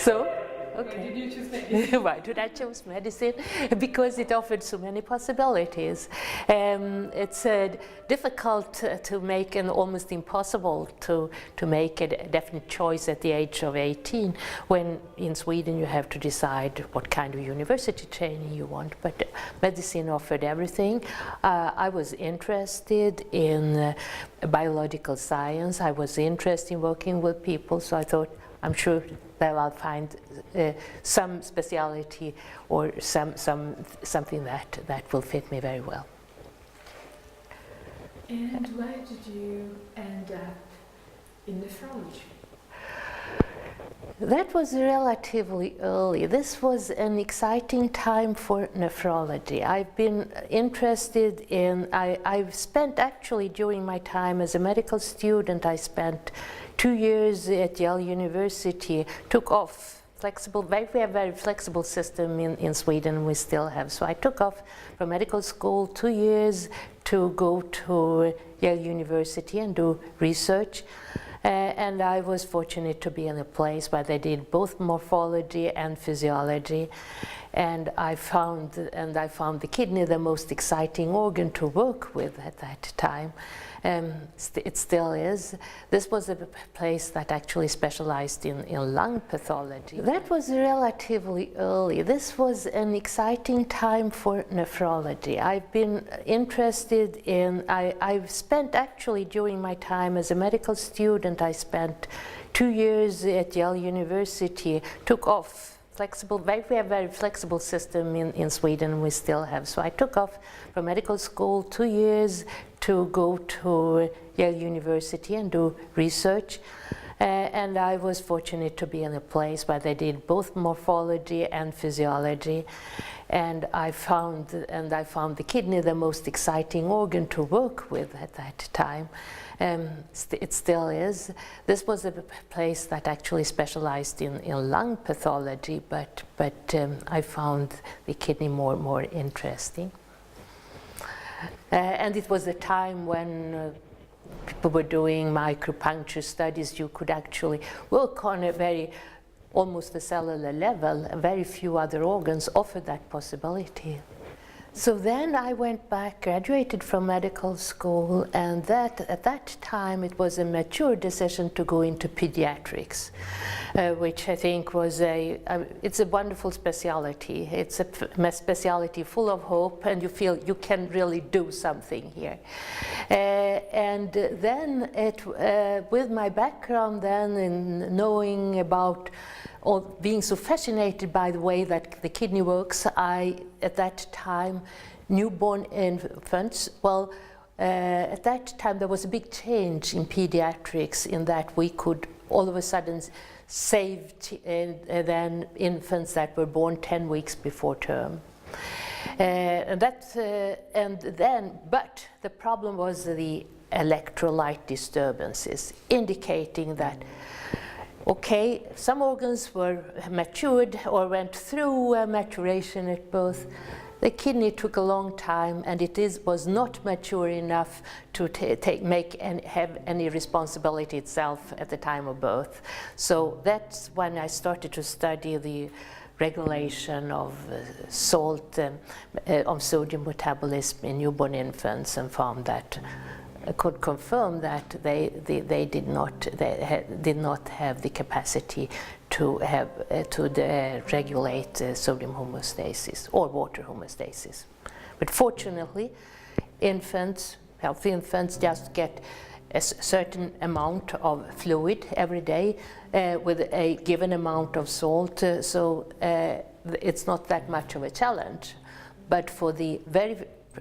So, okay. Why did you choose medicine? Why did I choose medicine? Because it offered so many possibilities. It's difficult to make and almost impossible to make a definite choice at the age of 18, when in Sweden you have to decide what kind of university training you want. But medicine offered everything. I was interested in biological science. I was interested in working with people, so I thought, I'm sure that I'll find some speciality or something that will fit me very well. And why did you end up in nephrology? That was relatively early. This was an exciting time for nephrology. I've been interested in, I've spent actually during my time as a medical student, I spent 2 years at Yale University, took off flexible, we have a very flexible system in Sweden, we still have. So I took off from medical school 2 years to go to Yale University and do research. And I was fortunate to be in a place where they did both morphology and physiology. And I found the kidney the most exciting organ to work with at that time. It still is. This was a place that actually specialized in lung pathology. That was relatively early. This was an exciting time for nephrology. I've been interested in, I've spent actually during my time as a medical student, I spent 2 years at Yale University, took off flexible, we have a very flexible system in Sweden, we still have. So I took off from medical school 2 years to go to Yale University and do research. And I was fortunate to be in a place where they did both morphology and physiology. And I found the kidney the most exciting organ to work with at that time. It still is. This was a place that actually specialized in lung pathology, but I found the kidney more interesting. And it was a time when people were doing micropuncture studies. You could actually work on a very, almost a cellular level. Very few other organs offered that possibility. So then I went back, graduated from medical school, and at that time it was a mature decision to go into pediatrics, which I think was it's a wonderful specialty. It's a specialty full of hope, and you feel you can really do something here. And then with my background then in knowing about or being so fascinated by the way that the kidney works, at that time, newborn infants, well, at that time there was a big change in pediatrics in that we could all of a sudden save then infants that were born 10 weeks before term. But the problem was the electrolyte disturbances, indicating that okay, some organs were matured or went through maturation at birth. The kidney took a long time, and was not mature enough to have any responsibility itself at the time of birth. So that's when I started to study the regulation of salt, of sodium metabolism in newborn infants, and found that could confirm that they did not have the capacity to regulate sodium homeostasis or water homeostasis. But fortunately, healthy infants just get a certain amount of fluid every day with a given amount of salt, so it's not that much of a challenge. But for the very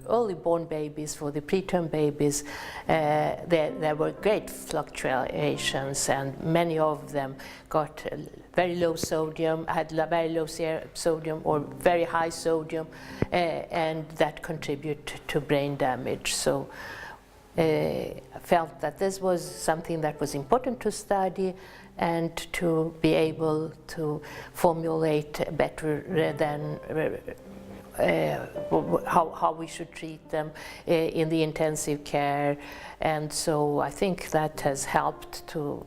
early born babies, for the preterm babies, there were great fluctuations, and many of them got very low sodium, had very low sodium or very high sodium, and that contributed to brain damage. So I felt that this was something that was important to study and to be able to formulate better than how we should treat them in the intensive care, and so I think that has helped to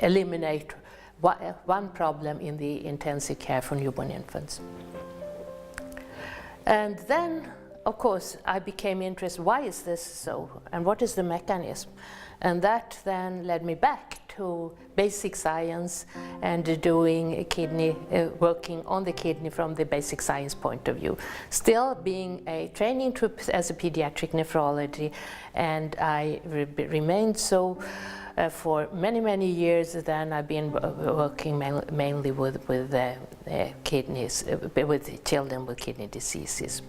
eliminate one problem in the intensive care for newborn infants. And then, of course, I became interested, why is this so, and what is the mechanism? And that then led me back to basic science and doing kidney, working on the kidney from the basic science point of view. Still being a training trip as a pediatric nephrology, and I remained so for many, many years. Then I've been working mainly with kidneys, with children with kidney diseases.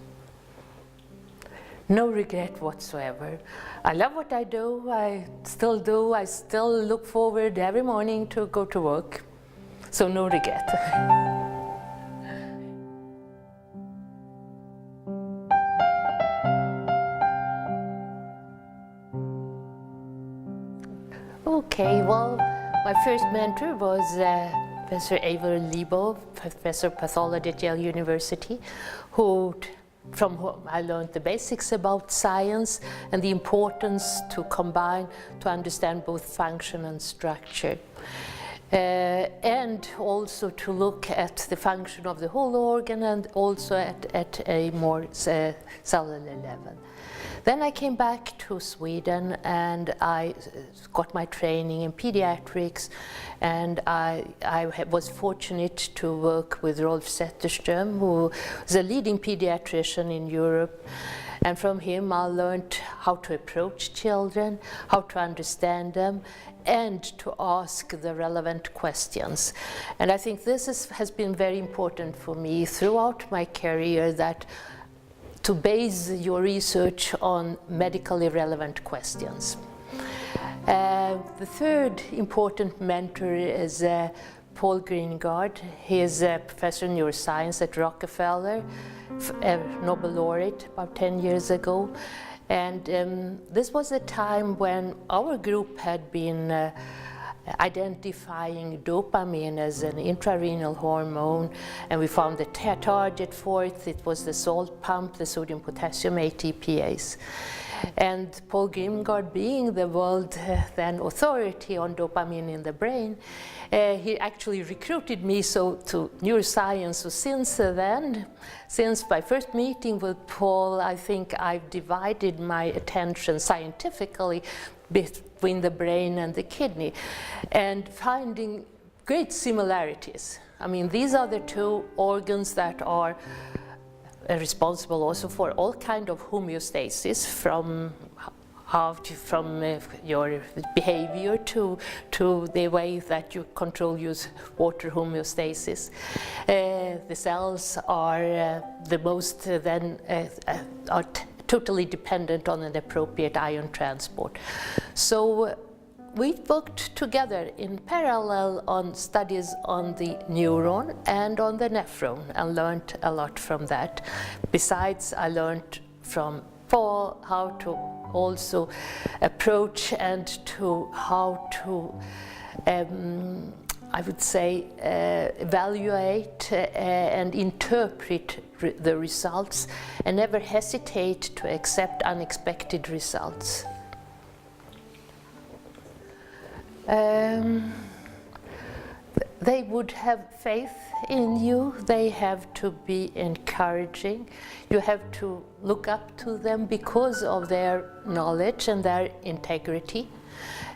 No regret whatsoever. I love what I do, I still do. I still look forward every morning to go to work. So no regret. Okay, well, my first mentor was Professor Eivor Libo, Professor of Pathology at Yale University, from whom I learned the basics about science and the importance to combine to understand both function and structure. And also to look at the function of the whole organ and also at a more cellular level. Then I came back to Sweden and I got my training in pediatrics, and I was fortunate to work with Rolf Zetterström, who is a leading pediatrician in Europe. And from him I learned how to approach children, how to understand them, and to ask the relevant questions. And I think this has been very important for me throughout my career, that to base your research on medically relevant questions. The third important mentor is Paul Greengard. He is a professor in neuroscience at Rockefeller, a Nobel laureate about 10 years ago. And this was a time when our group had been identifying dopamine as an intrarenal hormone, and we found the target for it. It was the salt pump, the sodium potassium ATPase. And Paul Greengard, being the world then authority on dopamine in the brain, he actually recruited me to neuroscience. So since then, since my first meeting with Paul, I think I've divided my attention scientifically between the brain and the kidney, and finding great similarities. I mean, these are the two organs that are responsible also for all kind of homeostasis, from your behavior to the way that you control your water homeostasis. The cells are the most then are totally dependent on an appropriate ion transport. So we worked together in parallel on studies on the neuron and on the nephron, and learned a lot from that. Besides, I learned from Paul how to also approach and to how to I would say evaluate and interpret the results, and never hesitate to accept unexpected results. They would have faith in you. They have to be encouraging. You have to look up to them because of their knowledge and their integrity.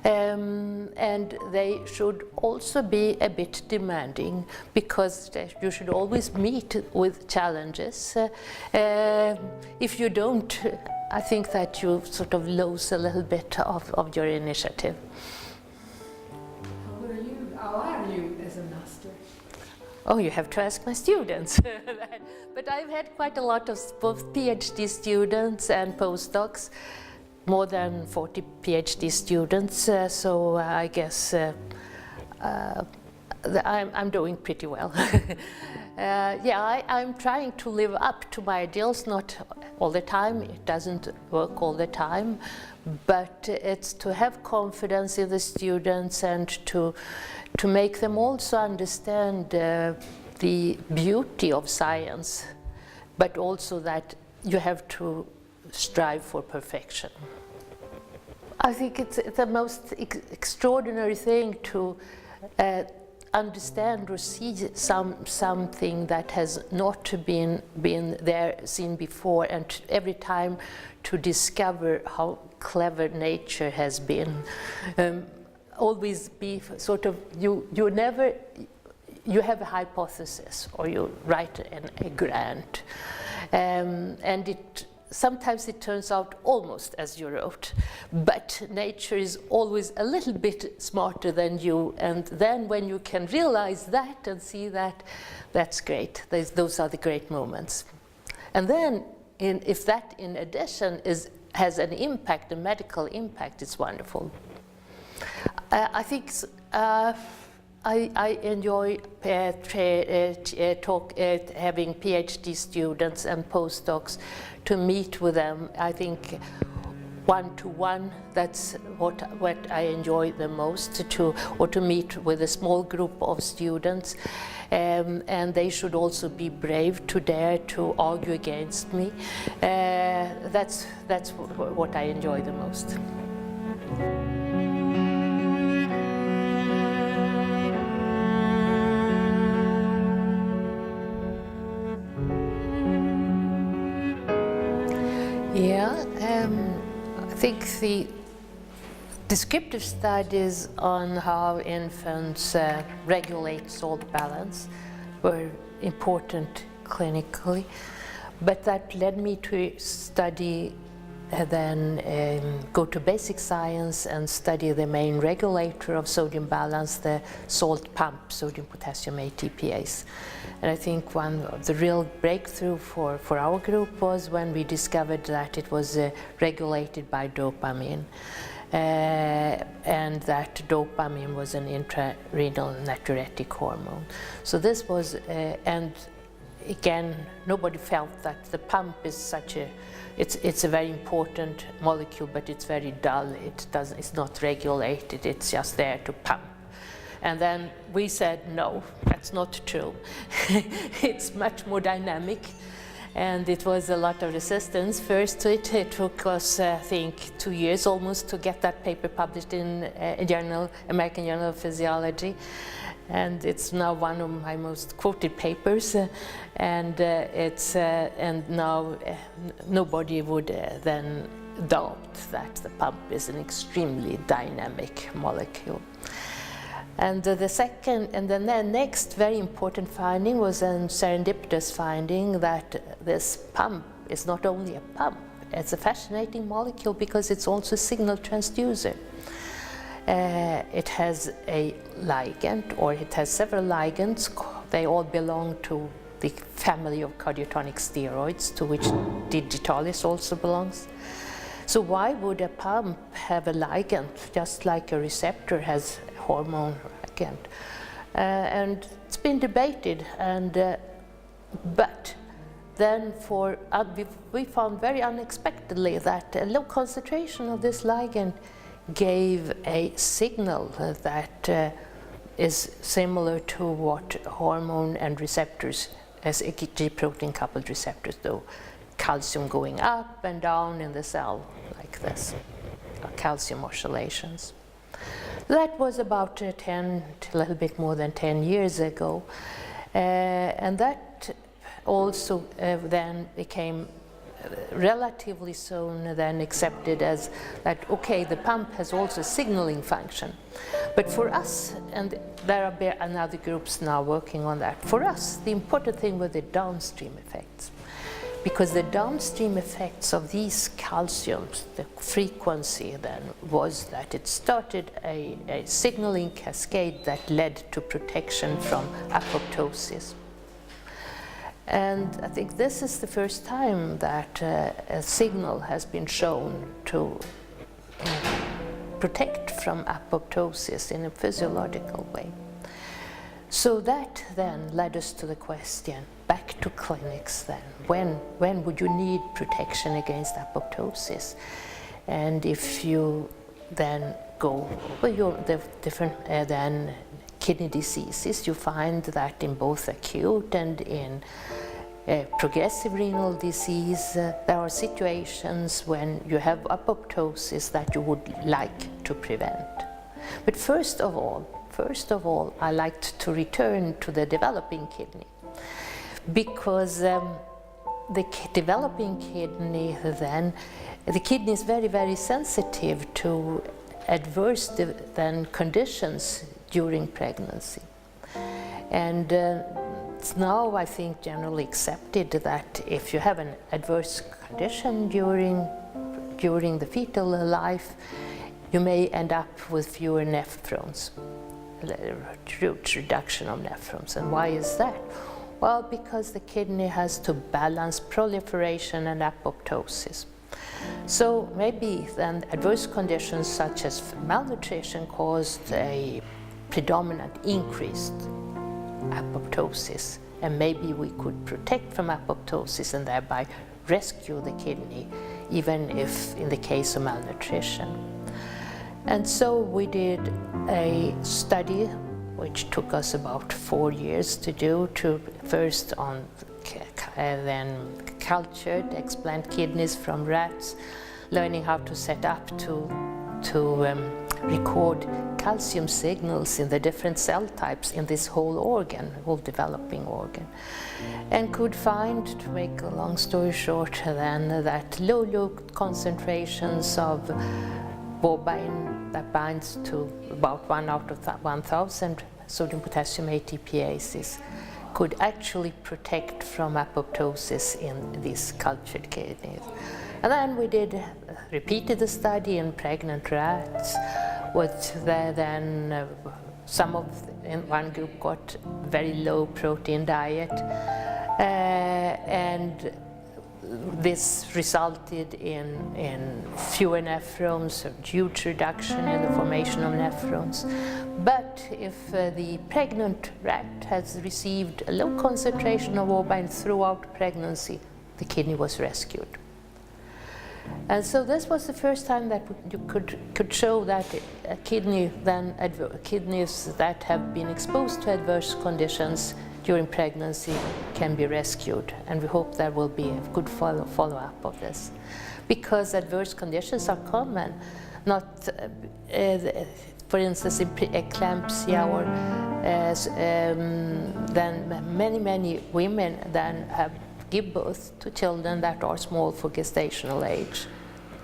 And they should also be a bit demanding, because you should always meet with challenges. If you don't, I think that you sort of lose a little bit of your initiative. How are you as a master? Oh, you have to ask my students. But I've had quite a lot of both PhD students and postdocs. More than 40 PhD students, so I guess I'm doing pretty well. Yeah, I'm trying to live up to my ideals, not all the time. It doesn't work all the time, but it's to have confidence in the students and to make them also understand the beauty of science, but also that you have to strive for perfection. I think it's the most extraordinary thing to understand or see something that has not been there seen before, and every time to discover how clever nature has been. Always be sort of, you have a hypothesis or you write a grant, and sometimes it turns out almost as you wrote, but nature is always a little bit smarter than you, and then when you can realize that and see that, that's great. Those are the great moments. And then if that in addition has an impact, a medical impact, it's wonderful. I think I enjoy having PhD students and postdocs, to meet with them. I think one-to-one, that's what I enjoy the most, or to meet with a small group of students. And they should also be brave to dare to argue against me. That's what I enjoy the most. Yeah, I think the descriptive studies on how infants regulate salt balance were important clinically, but that led me to study go to basic science and study the main regulator of sodium balance, the salt pump, sodium potassium ATPase. And I think one of the real breakthrough for our group was when we discovered that it was regulated by dopamine, and that dopamine was an intrarenal natriuretic hormone. So this was, and again, nobody felt that the pump is such a, it's a very important molecule, but it's very dull. It's not regulated. It's just there to pump. And then we said, no, that's not true. It's much more dynamic. And it was a lot of resistance first to it. It took us, I think, 2 years almost to get that paper published in American Journal of Physiology. And it's now one of my most quoted papers, and now nobody would then doubt that the pump is an extremely dynamic molecule. And the next very important finding was a serendipitous finding that this pump is not only a pump, it's a fascinating molecule because it's also a signal transducer. It has a ligand, or it has several ligands. They all belong to the family of cardiotonic steroids, to which digitalis also belongs. So why would a pump have a ligand, just like a receptor has a hormone ligand? And it's been debated, but then we found very unexpectedly that a low concentration of this ligand gave a signal that is similar to what hormone and receptors, as G protein coupled receptors do. Calcium going up and down in the cell like this, calcium oscillations. That was about a little bit more than 10 years ago, and that also then became relatively soon then accepted as that, okay, the pump has also a signaling function. But for us, and there are another groups now working on that, for us the important thing were the downstream effects. Because the downstream effects of these calciums, the frequency then was that it started a signaling cascade that led to protection from apoptosis. And I think this is the first time that a signal has been shown to protect from apoptosis in a physiological way. So that then led us to the question, back to clinics then, when would you need protection against apoptosis? And if you then go over the different then kidney diseases, you find that in both acute and in progressive renal disease, there are situations when you have apoptosis that you would like to prevent. But first of all, I liked to return to the developing kidney, because the developing kidney then, the kidney is very, very sensitive to adverse conditions during pregnancy. And it's now, I think, generally accepted that if you have an adverse condition during the fetal life, you may end up with fewer nephrons, huge reduction of nephrons. And why is that? Well, because the kidney has to balance proliferation and apoptosis. So maybe then adverse conditions such as malnutrition caused a predominant increased apoptosis, and maybe we could protect from apoptosis and thereby rescue the kidney, even if in the case of malnutrition. And so we did a study which took us about 4 years to do, first on then cultured explant kidneys from rats, learning how to set up to record calcium signals in the different cell types in this whole organ, whole developing organ, and could find, to make a long story short, then that low concentrations of bovine that binds to about 1 out of 1,000 sodium potassium ATPases could actually protect from apoptosis in these cultured kidneys. And then we repeated the study in pregnant rats, which then in one group got very low protein diet, and this resulted in fewer nephrons, a huge reduction in the formation of nephrons. But if the pregnant rat has received a low concentration of bovine throughout pregnancy, the kidney was rescued. And so this was the first time that you could show that kidneys that have been exposed to adverse conditions during pregnancy can be rescued, and we hope there will be a good follow-up of this, because adverse conditions are common. Not, for instance, in eclampsia, or then many women then give birth to children that are small for gestational age,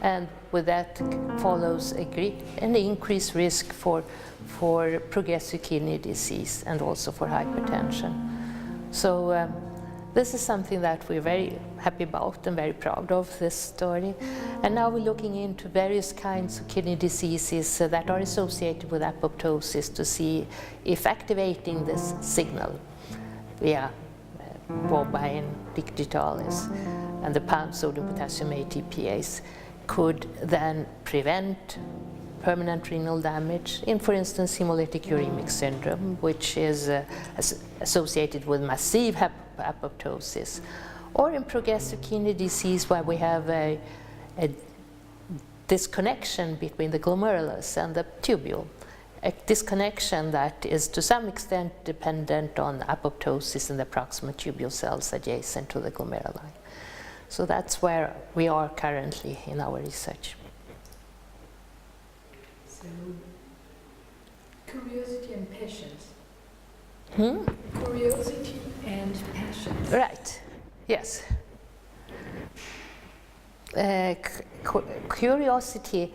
and with that follows an increased risk for progressive kidney disease and also for hypertension. So this is something that we're very happy about and very proud of, this story. And now we're looking into various kinds of kidney diseases that are associated with apoptosis to see if activating this signal via bovine digitalis and the sodium potassium ATPase could then prevent permanent renal damage in, for instance, hemolytic uremic syndrome, which is associated with massive apoptosis, or in progressive kidney disease, where we have a disconnection between the glomerulus and the tubule, a disconnection that is to some extent dependent on apoptosis in the proximal tubule cells adjacent to the glomeruli. So that's where we are currently in our research. So, curiosity and patience. Curiosity and passion. Right, yes. Curiosity,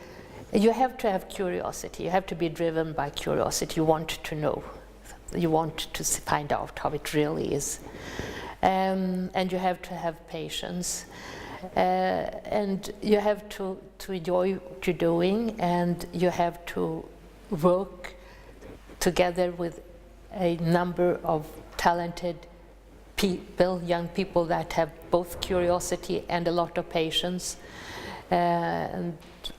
you have to have curiosity. You have to be driven by curiosity. You want to know. You want to find out how it really is. And you have to have patience. And you have to enjoy what you're doing, and you have to work together with a number of talented people, young people that have both curiosity and a lot of patience. And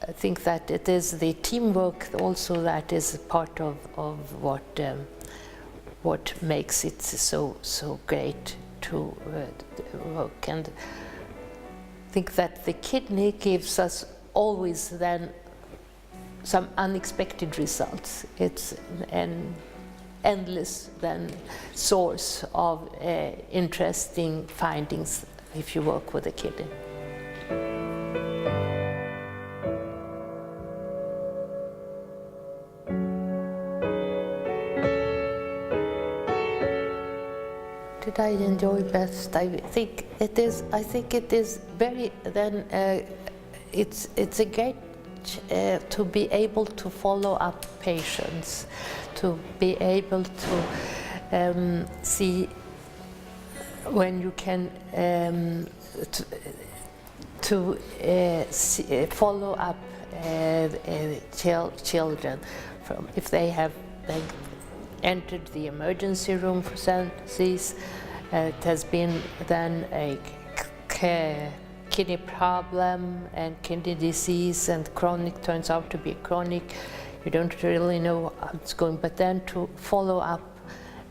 I think that it is the teamwork also that is part of what makes it so great to work. And I think that the kidney gives us always then some unexpected results. endless then source of interesting findings if you work with a kidney. Did I enjoy best? I think it is. I think it is very. Then it's a great to be able to follow up patients, to be able to see when you can follow up children from if they have entered the emergency room for disease. It has been then a kidney problem and kidney disease, and chronic turns out to be chronic. You don't really know how it's going, but then to follow up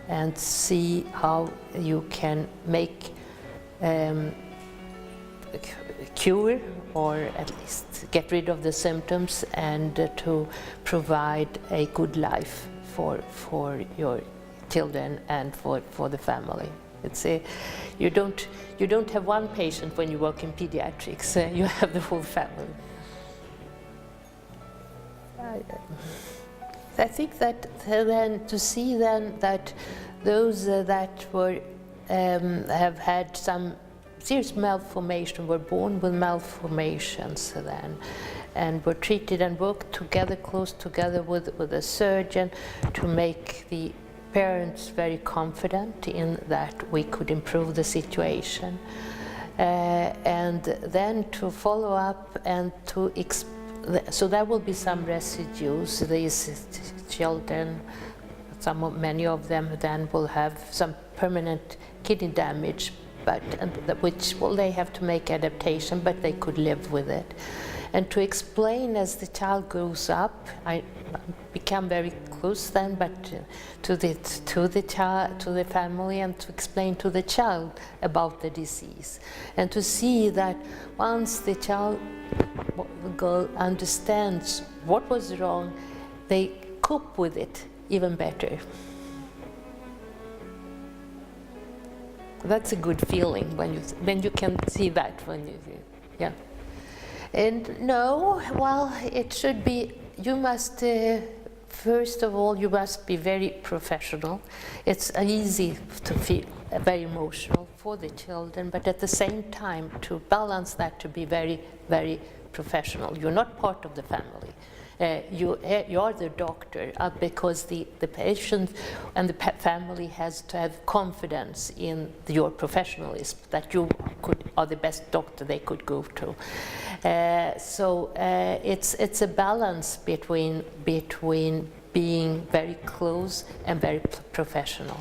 and see how you can make cure or at least get rid of the symptoms and to provide a good life for your children and for the family. It's you don't have one patient when you work in pediatrics. You have the whole family. I think that then to see then that those that were have had some serious malformation were born with malformations then, and were treated and worked together, close together with a surgeon to make the parents very confident in that we could improve the situation, and then to follow up and to so there will be some residues. These children, many of them then will have some permanent kidney damage, which they have to make adaptation, but they could live with it. And to explain as the child grows up, I become very close then, but to the family, and to explain to the child about the disease, and to see that once the child understands what was wrong, they cope with it even better. That's a good feeling when you can see that yeah. And no, well, it should be. You must first of all, you must be very professional. It's easy to feel very emotional for the children, but at the same time to balance that, to be very, very professional. You're not part of the family. You are the doctor, because the patient and the family has to have confidence in your professionalism, that you are the best doctor they could go to. So it's a balance between being very close and very professional.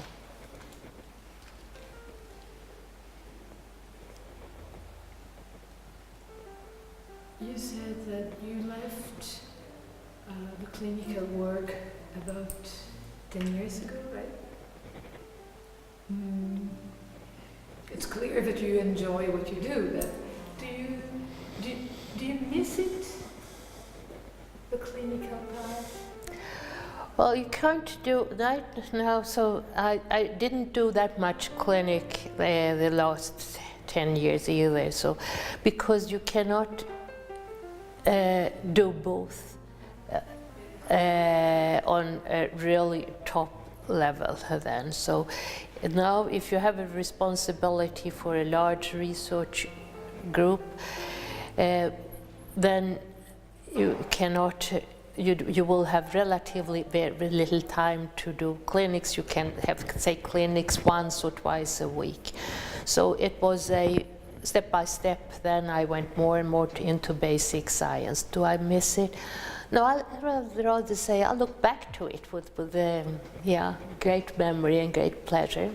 You said that you left the clinical work about 10 years ago, right? It's clear that you enjoy what you do, but do you miss it, the clinical part? Well, you can't do that now, so I didn't do that much clinic the last 10 years either, so because you cannot do both on a really top level then. So now if you have a responsibility for a large research group, then you cannot, you will have relatively very little time to do clinics. You can have, say, clinics once or twice a week. So it was a step by step, then I went more and more into basic science. Do I miss it? No, I'd rather say I look back to it with great memory and great pleasure.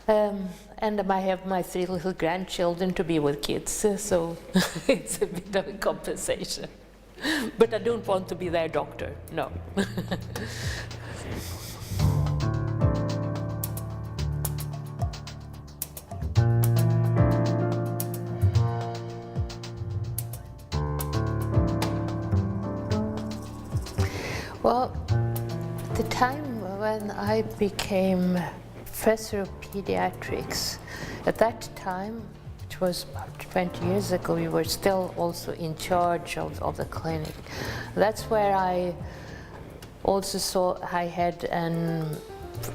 And I have my 3 little grandchildren to be with kids, so it's a bit of a compensation. But I don't want to be their doctor, no. Well, the time when I became professor of pediatrics, at that time, which was about 20 years ago, we were still also in charge of the clinic. That's where I also saw I had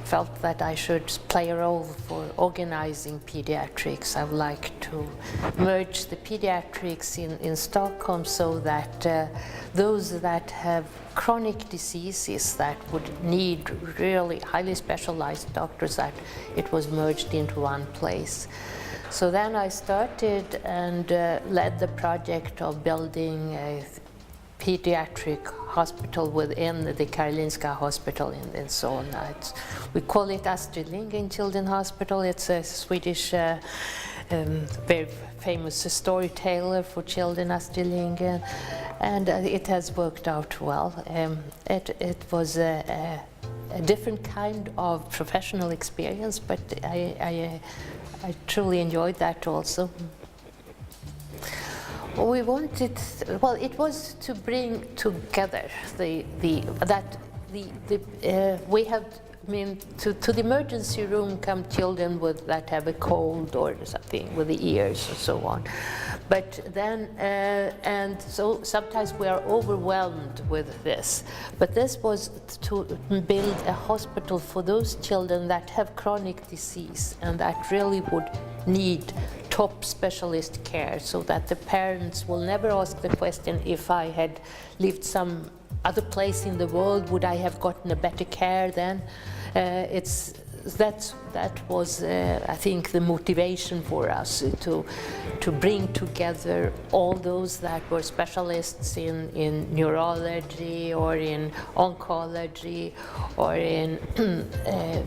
felt that I should play a role for organizing pediatrics. I would like to merge the pediatrics in Stockholm so that those that have chronic diseases that would need really highly specialized doctors, that it was merged into one place. So then I started and led the project of building a pediatric hospital within the Karolinska hospital in Solna. We call it Astrid Lindgren Children's Hospital. It's a Swedish very famous storyteller for children, Astrid Lindgren, and it has worked out well. It was a different kind of professional experience, but I truly enjoyed that also. We wanted, well, it was to bring together we have, I mean, to the emergency room come children that have a cold or something with the ears or so on. But then, and so sometimes we are overwhelmed with this. But this was to build a hospital for those children that have chronic disease and that really would need top specialist care, so that the parents will never ask the question, if I had lived some other place in the world, would I have gotten a better care then? That was, I think, the motivation for us to bring together all those that were specialists in neurology or in oncology or in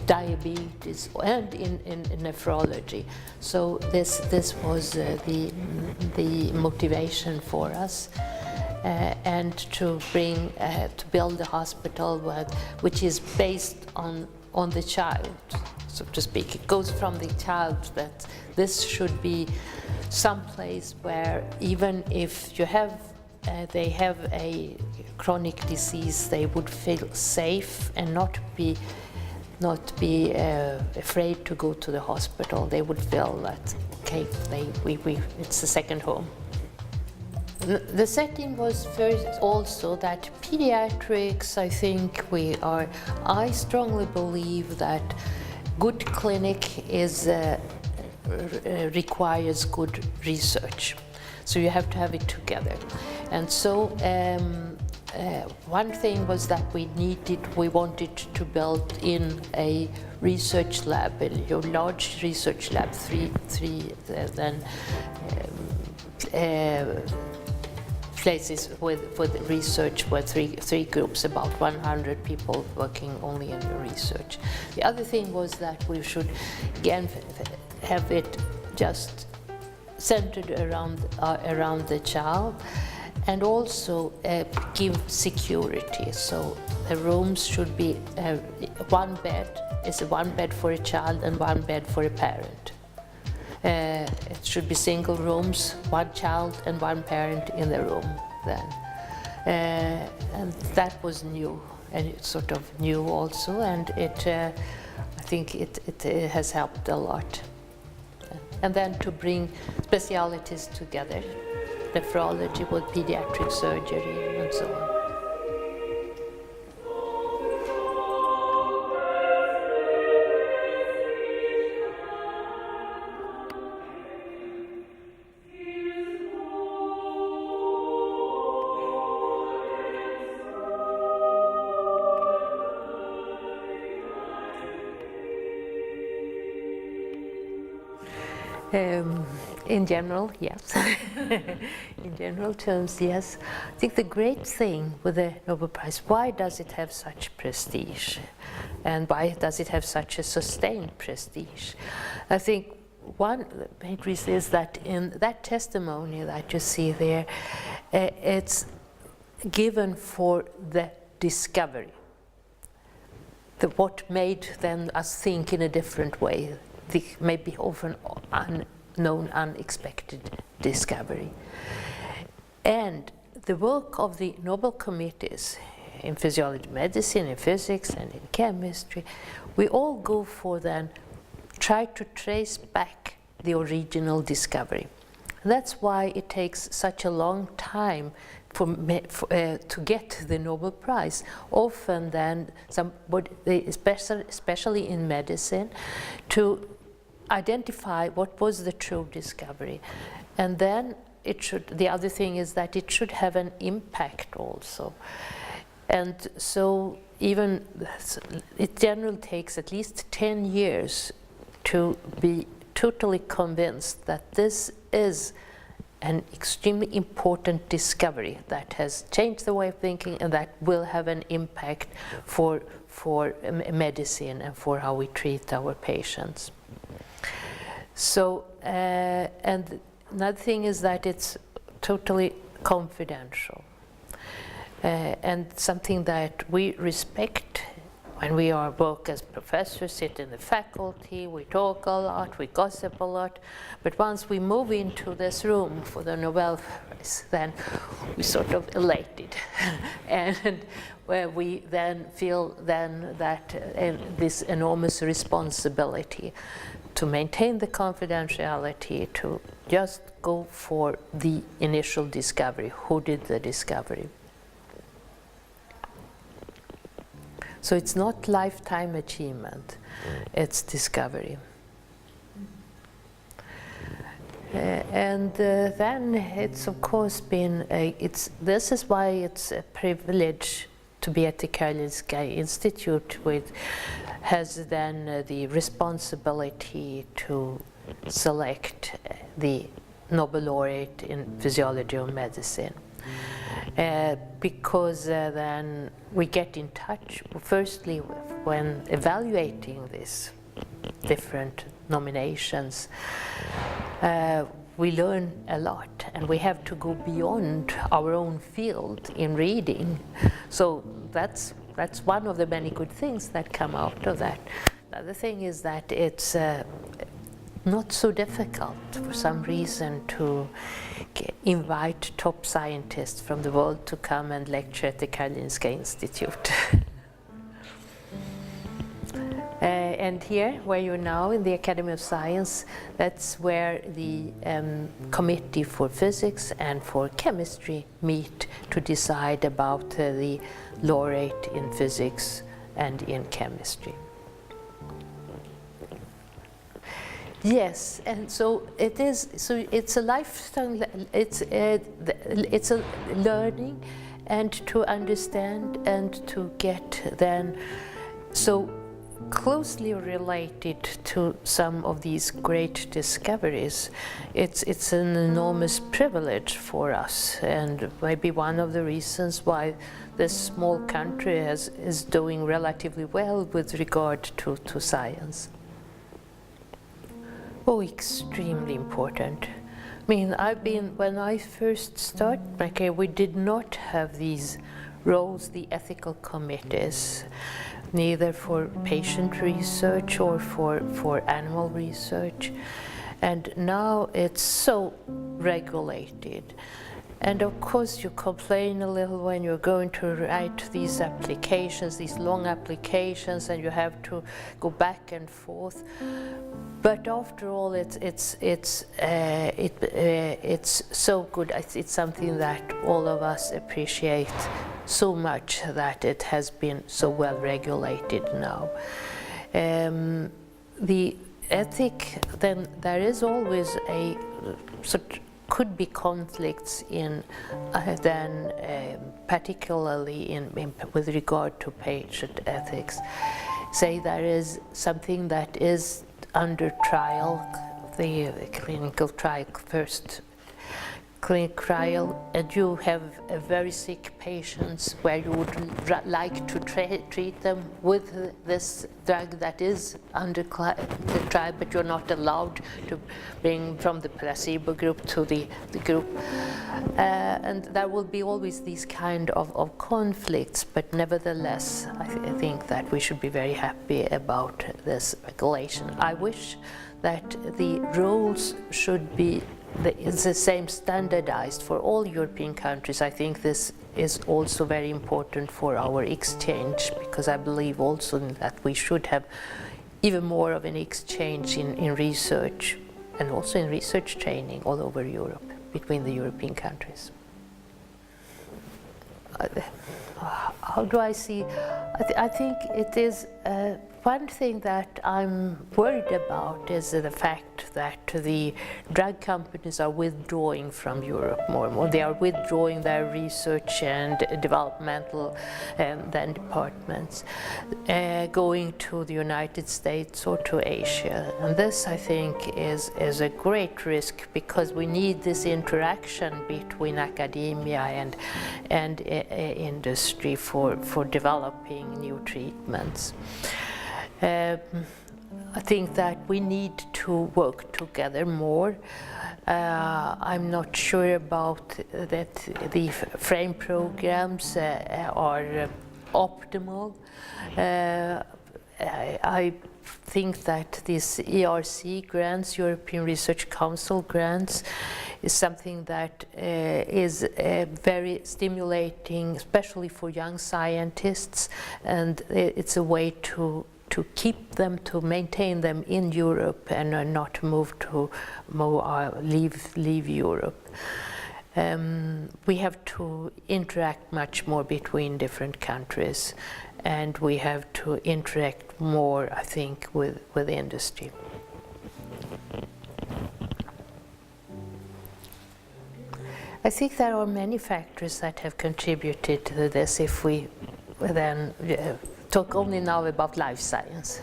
diabetes and in nephrology. So this was the motivation for us. And to build a hospital which is based on the child, so to speak. It goes from the child that this should be some place where even if they have a chronic disease, they would feel safe and not be afraid to go to the hospital. They would feel that, okay, it's a second home. The setting was first also that pediatrics, I strongly believe that good clinic requires good research. So you have to have it together. And so one thing was that we wanted to build in a research lab, a large research lab, places with research were three groups, about 100 people working only in research. The other thing was that we should again have it just centered around the child, and also give security. So the rooms should be one bed for a child and one bed for a parent. It should be single rooms, one child and one parent in the room then. And that was new, and it's sort of new also, and I think it has helped a lot. And then to bring specialities together, nephrology with pediatric surgery and so on. In general, yes. In general terms, yes. I think the great thing with the Nobel Prize, why does it have such prestige? And why does it have such a sustained prestige? I think one main reason is that in that testimony that you see there, it's given for the discovery. What made then us think in a different way, the maybe often unknown, unexpected discovery. And the work of the Nobel committees in physiology, medicine, in physics, and in chemistry, we all go for then try to trace back the original discovery. That's why it takes such a long time to get the Nobel Prize. Often then, especially in medicine, to identify what was the true discovery. And then the other thing is that it should have an impact also. And so it generally takes at least 10 years to be totally convinced that this is an extremely important discovery that has changed the way of thinking and that will have an impact for medicine and for how we treat our patients. So, and another thing is that it's totally confidential, and something that we respect. When we work as professors, sit in the faculty, we talk a lot, we gossip a lot, but once we move into this room for the Nobel Prize, then we sort of elated, and where we then feel then that this enormous responsibility to maintain the confidentiality, to just go for the initial discovery, who did the discovery. So it's not lifetime achievement, it's discovery. And then it's of course been, this is why it's a privilege to be at the Karolinska Institute, which has then the responsibility to select the Nobel laureate in physiology or medicine. Because then we get in touch, firstly, when evaluating these different nominations, we learn a lot, and we have to go beyond our own field in reading. So that's one of the many good things that come out of that. The other thing is that it's not so difficult for some reason to invite top scientists from the world to come and lecture at the Karolinska Institute. And here, where you're now in the Academy of Science, that's where the Committee for Physics and for Chemistry meet to decide about the laureate in physics and in chemistry. Yes, and so it is. So it's a lifetime. It's a learning, and to understand, and to get then so closely related to some of these great discoveries. It's an enormous privilege for us, and maybe one of the reasons why this small country is doing relatively well with regard to science. Oh, extremely important. I mean, when I first started my career, we did not have these roles, the ethical committees, neither for patient research or for animal research. And now it's so regulated. And of course you complain a little when you're going to write these applications, these long applications, and you have to go back and forth. But after all, it's so good. It's something that all of us appreciate so much, that it has been so well regulated now. The ethic, then there is always a could be conflicts in particularly with regard to patient ethics. Say there is something that is under trial, the clinical trial first. Clinical trial, and you have a very sick patients where you would like to treat them with this drug that is under the trial, but you're not allowed to bring from the placebo group to the group. And there will be always these kind of conflicts, but nevertheless, I think that we should be very happy about this regulation. I wish that the rules should be it's the same standardized for all European countries. I think this is also very important for our exchange, because I believe also that we should have even more of an exchange in research and also in research training all over Europe between the European countries. How do I see? I think it is one thing that I'm worried about is the fact that the drug companies are withdrawing from Europe more and more. They are withdrawing their research and developmental then departments, going to the United States or to Asia. And this, I think, is a great risk, because we need this interaction between academia and industry for developing new treatments. I think that we need to work together more. I'm not sure about that the frame programs are optimal. I think that these ERC grants, European Research Council grants, is something that is very stimulating, especially for young scientists, and it's a way to keep them, to maintain them in Europe and not leave Europe. We have to interact much more between different countries, and we have to interact more, I think, with industry. I think there are many factors that have contributed to this, if we then talk only now about life science.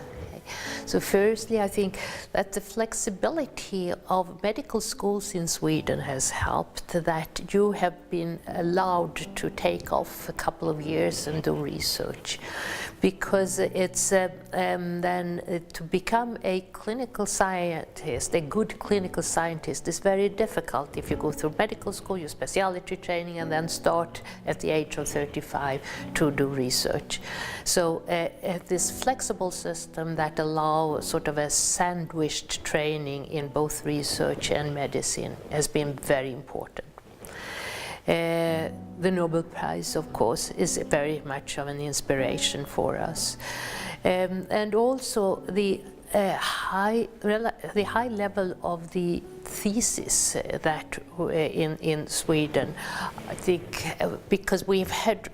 So firstly, I think that the flexibility of medical schools in Sweden has helped, that you have been allowed to take off a couple of years and do research. Because it's then to become a clinical scientist, a good clinical scientist, is very difficult. If you go through medical school, your specialty training, and then start at the age of 35 to do research. So this flexible system that allows sort of a sandwiched training in both research and medicine has been very important. The Nobel Prize, of course, is very much of an inspiration for us. And also the high level of the thesis that in Sweden, I think, because we have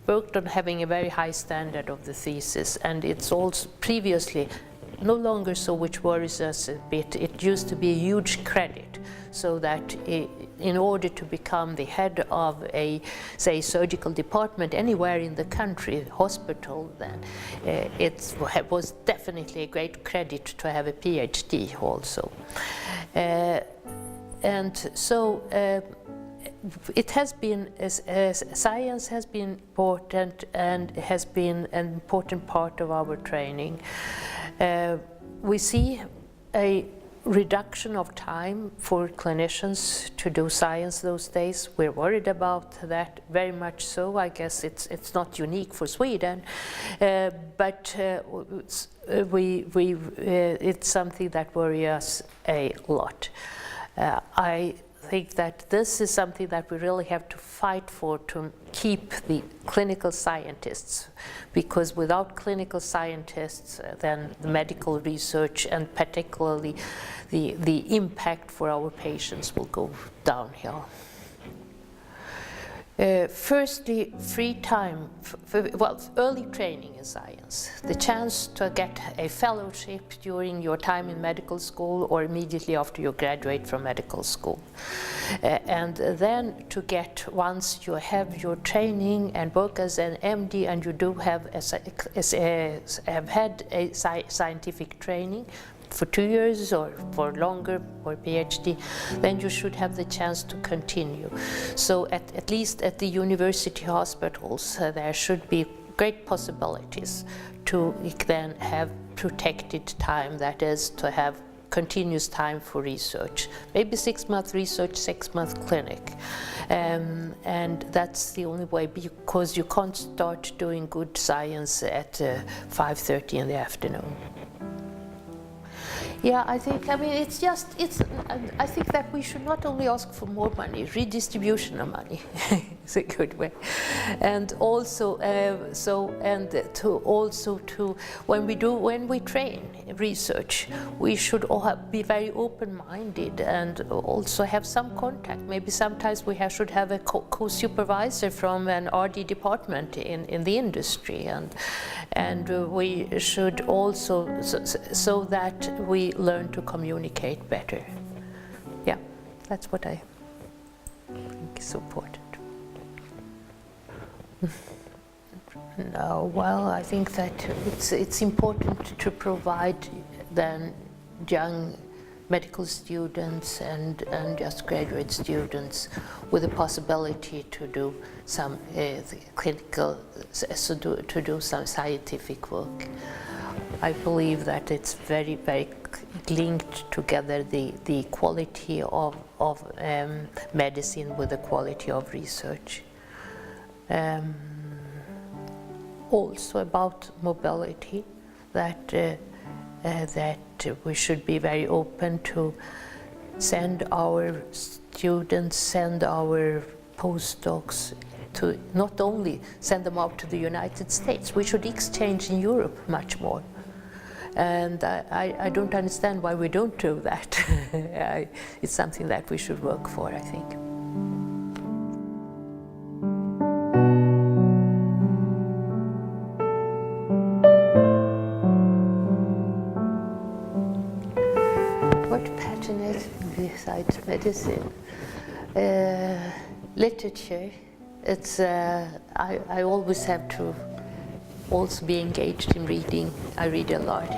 worked on having a very high standard of the thesis, and it's also previously no longer so, which worries us a bit. It used to be a huge credit, so that in order to become the head of a, say, surgical department anywhere in the country, hospital, then it was definitely a great credit to have a PhD also. And so it has been, science has been important and has been an important part of our training. We see a reduction of time for clinicians to do science those days. We're worried about that, very much so. I guess it's not unique for Sweden, but it's something that worries us a lot. I think that this is something that we really have to fight for, to keep the clinical scientists, because without clinical scientists, then the medical research and particularly the impact for our patients will go downhill. Firstly, free time, early training in science, the chance to get a fellowship during your time in medical school or immediately after you graduate from medical school. And then to get, once you have your training and work as an MD and you do have had a scientific training, for 2 years or for longer, or PhD, then you should have the chance to continue. So at least at the university hospitals, there should be great possibilities to then have protected time, that is, to have continuous time for research. Maybe 6-month research, 6-month clinic. And that's the only way, because you can't start doing good science at 5:30 in the afternoon. Yeah, I mean, I think that we should not only ask for more money, redistribution of money is a good way. And also, when we train research, we should all be very open-minded and also have some contact. Maybe sometimes we should have a co-supervisor from an RD department in the industry, and we should also, so that we learn to communicate better. Yeah, that's what I think is important. No, well, I think that it's important to provide then young medical students and just graduate students with the possibility to do some clinical, to do some scientific work. I believe that it's very, very linked together, the quality of medicine with the quality of research. Also about mobility, that we should be very open to send our students, send our postdocs to not only send them out to the United States, we should exchange in Europe much more. And I don't understand why we don't do that. It's something that we should work for, I think. What passionate besides medicine? Literature. It's I always have to also be engaged in reading. I read a lot.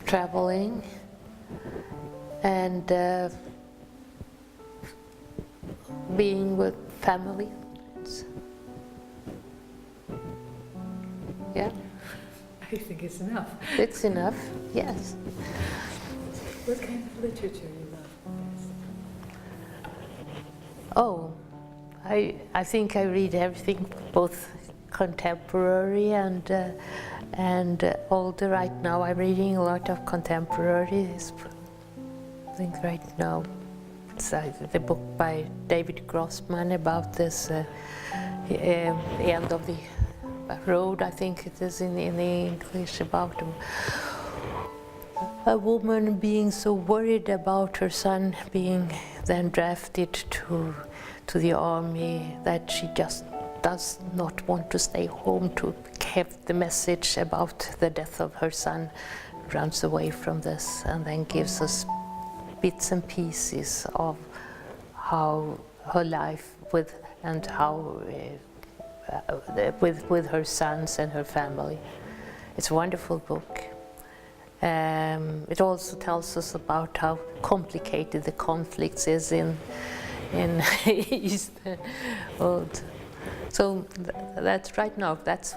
Traveling and being with family. Yeah. I think it's enough. It's enough, yes. What kind of literature you love? Oh, I think I read everything, both contemporary and older. Right now I'm reading a lot of contemporary. I think right now it's the book by David Grossman about this the end of the road, I think it is in the English, about a woman being so worried about her son being then drafted to the army that she just does not want to stay home to have the message about the death of her son, runs away from this, and then gives us bits and pieces of how her life with her sons and her family. It's a wonderful book. It also tells us about how complicated the conflicts is in East world. So that's right now. That's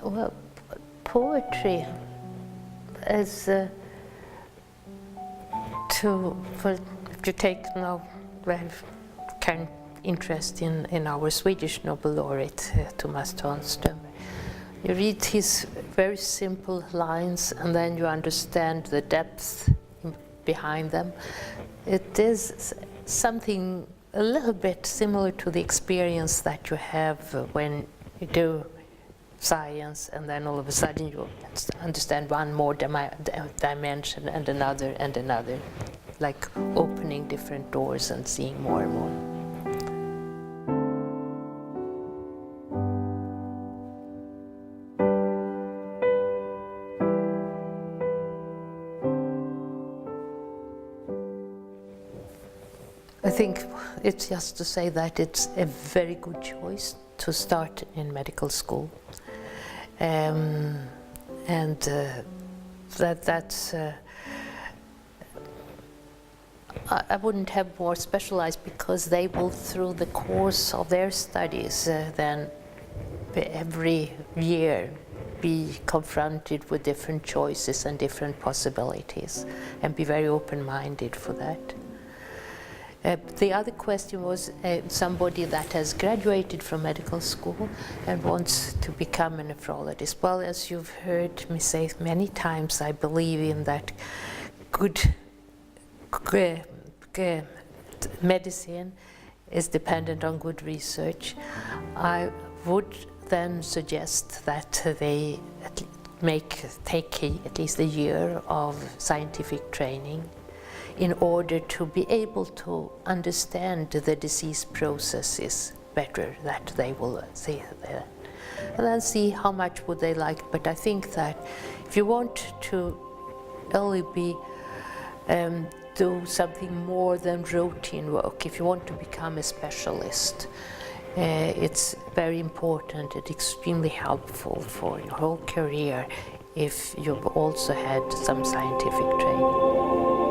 well, poetry is if you take now, we have kind interest in our Swedish Nobel laureate Thomas Downstream. You read his very simple lines and then you understand the depth behind them. It is something a little bit similar to the experience that you have when you do science and then all of a sudden you understand one more dimension and another, like opening different doors and seeing more and more. I think it's just to say that it's a very good choice to start in medical school, that's I wouldn't have more specialized because they will through the course of their studies then every year be confronted with different choices and different possibilities and be very open-minded for that. The other question was somebody that has graduated from medical school and wants to become a nephrologist. Well, as you've heard me say many times, I believe in that good medicine is dependent on good research. I would then suggest that they take at least a year of scientific training in order to be able to understand the disease processes better, that they will see that. And then see how much would they like. But I think that if you want to only do something more than routine work, if you want to become a specialist, it's very important and extremely helpful for your whole career if you've also had some scientific training.